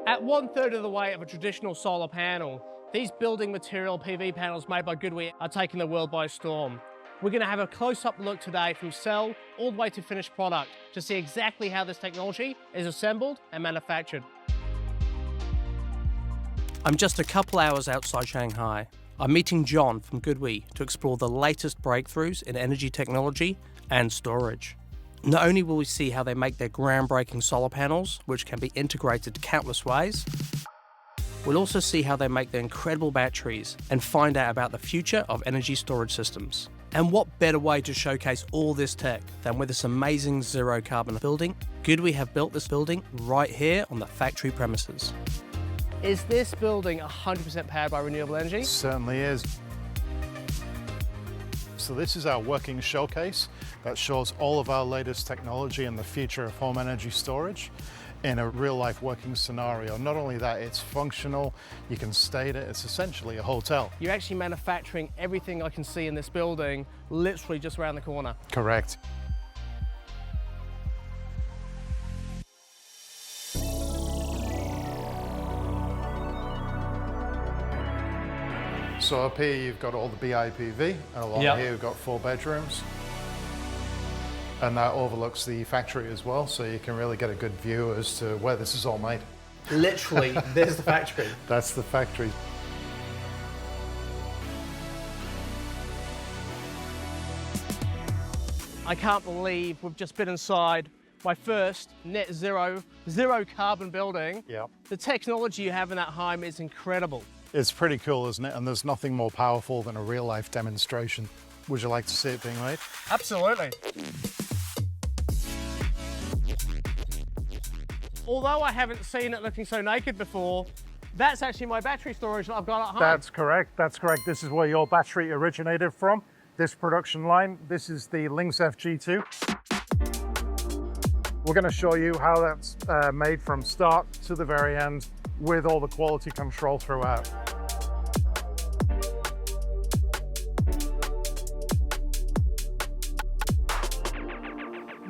At 1/3 of the weight of a traditional solar panel, these building material PV panels made by GoodWe's are taking the world by storm. We're going to have a close-up look today from cell all the way to finished product to see exactly how this technology is assembled and manufactured. I'm just a couple hours outside Shanghai. I'm meeting John from GoodWe's to explore the latest breakthroughs in energy technology and storage. Not only will we see how they make their groundbreaking solar panels, which can be integrated countless ways, we'll also see how they make their incredible batteries and find out about the future of energy storage systems. And what better way to showcase all this tech than with this amazing zero carbon building? GoodWe's have built this building right here on the factory premises. Is this building 100% powered by renewable energy? It certainly is. So this is our working showcase that shows all of our latest technology and the future of home energy storage in a real-life working scenario. Not only that, it's functional, you can stay there, it's essentially a hotel. You're actually manufacturing everything I can see in this building literally just around the corner. Correct. So up here you've got all the BIPV, and along here we've got 4 bedrooms. And that overlooks the factory as well, so you can really get a good view as to where this is all made. Literally, there's the factory. That's the factory. I can't believe we've just been inside my first net zero carbon building. Yep. The technology you have in that home is incredible. It's pretty cool, isn't it? And there's nothing more powerful than a real-life demonstration. Would you like to see it being made? Absolutely. Although I haven't seen it looking so naked before, that's actually my battery storage that I've got at home. That's correct, that's correct. This is where your battery originated from, this production line. This is the Lynx FG2. We're going to show you how that's made from start to the very end with all the quality control throughout.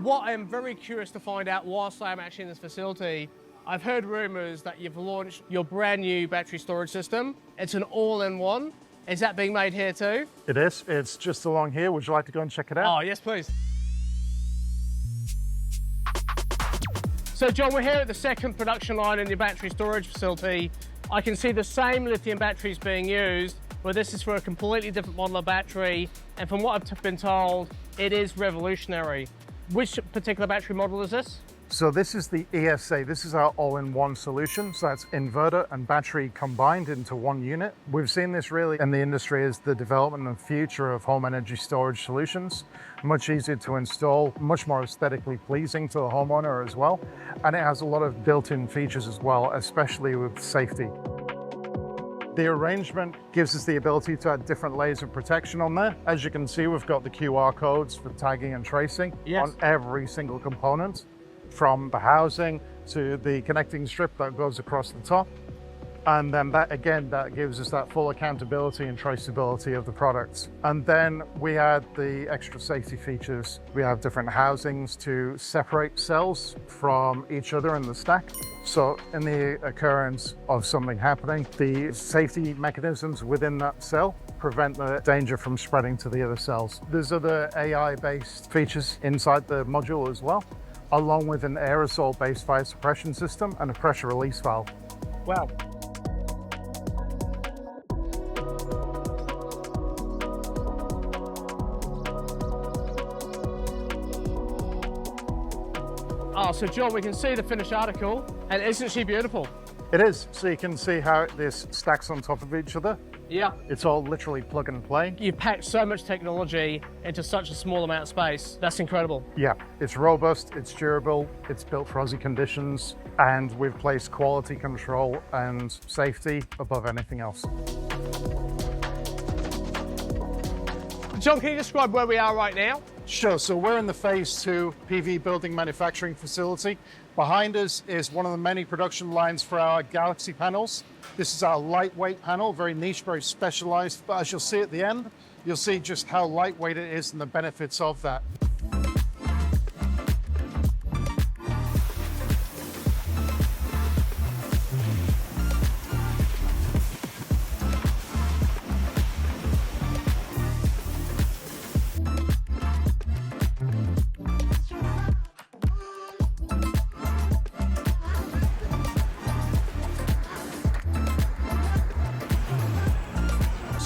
What I am very curious to find out whilst I am actually in this facility, I've heard rumours that you've launched your brand new battery storage system. It's an all-in-one. Is that being made here too? It is. It's just along here. Would you like to go and check it out? Oh, yes, please. So, John, we're here at the second production line in your battery storage facility. I can see the same lithium batteries being used, but this is for a completely different model of battery. And from what I've been told, it is revolutionary. Which particular battery model is this? So this is the ESA. This is our all-in-one solution. So that's inverter and battery combined into one unit. We've seen this really in the industry as the development and future of home energy storage solutions. Much easier to install, much more aesthetically pleasing to the homeowner as well. And it has a lot of built-in features as well, especially with safety. The arrangement gives us the ability to add different layers of protection on there. As you can see, we've got the QR codes for tagging and tracing on every single component, from the housing to the connecting strip that goes across the top. And then that, again, that gives us that full accountability and traceability of the products. And then we add the extra safety features. We have different housings to separate cells from each other in the stack. So in the occurrence of something happening, the safety mechanisms within that cell prevent the danger from spreading to the other cells. There's other AI-based features inside the module as well, along with an aerosol-based fire suppression system and a pressure release valve. Wow. Oh, so John, we can see the finished article, and isn't she beautiful? It is. So you can see how this stacks on top of each other. Yeah. It's all literally plug and play. You've packed so much technology into such a small amount of space. That's incredible. Yeah, it's robust, it's durable, it's built for Aussie conditions, and we've placed quality control and safety above anything else. John, can you describe where we are right now? Sure, so we're in the phase 2 PV building manufacturing facility. Behind us is one of the many production lines for our Galaxy panels. This is our lightweight panel, very niche, very specialized, but as you'll see at the end, you'll see just how lightweight it is and the benefits of that.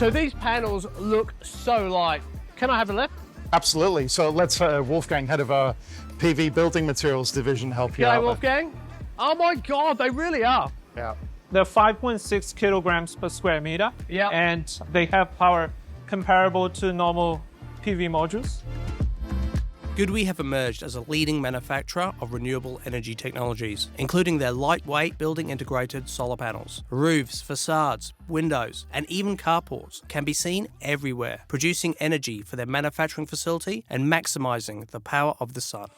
So these panels look so light. Can I have a look? Absolutely. So let's Wolfgang, head of our PV building materials division, help you G'day, out. Wolfgang. Oh my God, they really are. Yeah. They're 5.6 kilograms per square meter. Yeah. And they have power comparable to normal PV modules. GoodWe have emerged as a leading manufacturer of renewable energy technologies, including their lightweight building integrated solar panels. Roofs, facades, windows, and even carports can be seen everywhere, producing energy for their manufacturing facility and maximizing the power of the sun.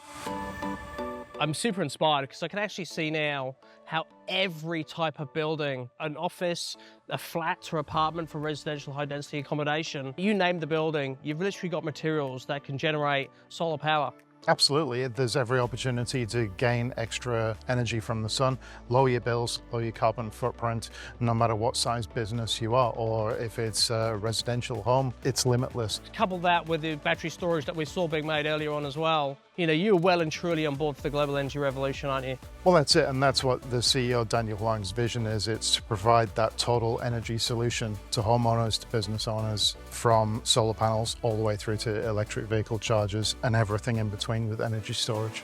I'm super inspired because I can actually see now how every type of building, an office, a flat or apartment for residential high density accommodation, you name the building, you've literally got materials that can generate solar power. Absolutely. There's every opportunity to gain extra energy from the sun, lower your bills, lower your carbon footprint, no matter what size business you are, or if it's a residential home, it's limitless. Couple that with the battery storage that we saw being made earlier on as well. You know, you're well and truly on board for the global energy revolution, aren't you? Well, that's it, and that's what the CEO Daniel Huang's vision is. It's to provide that total energy solution to homeowners, to business owners, from solar panels all the way through to electric vehicle chargers and everything in between with energy storage.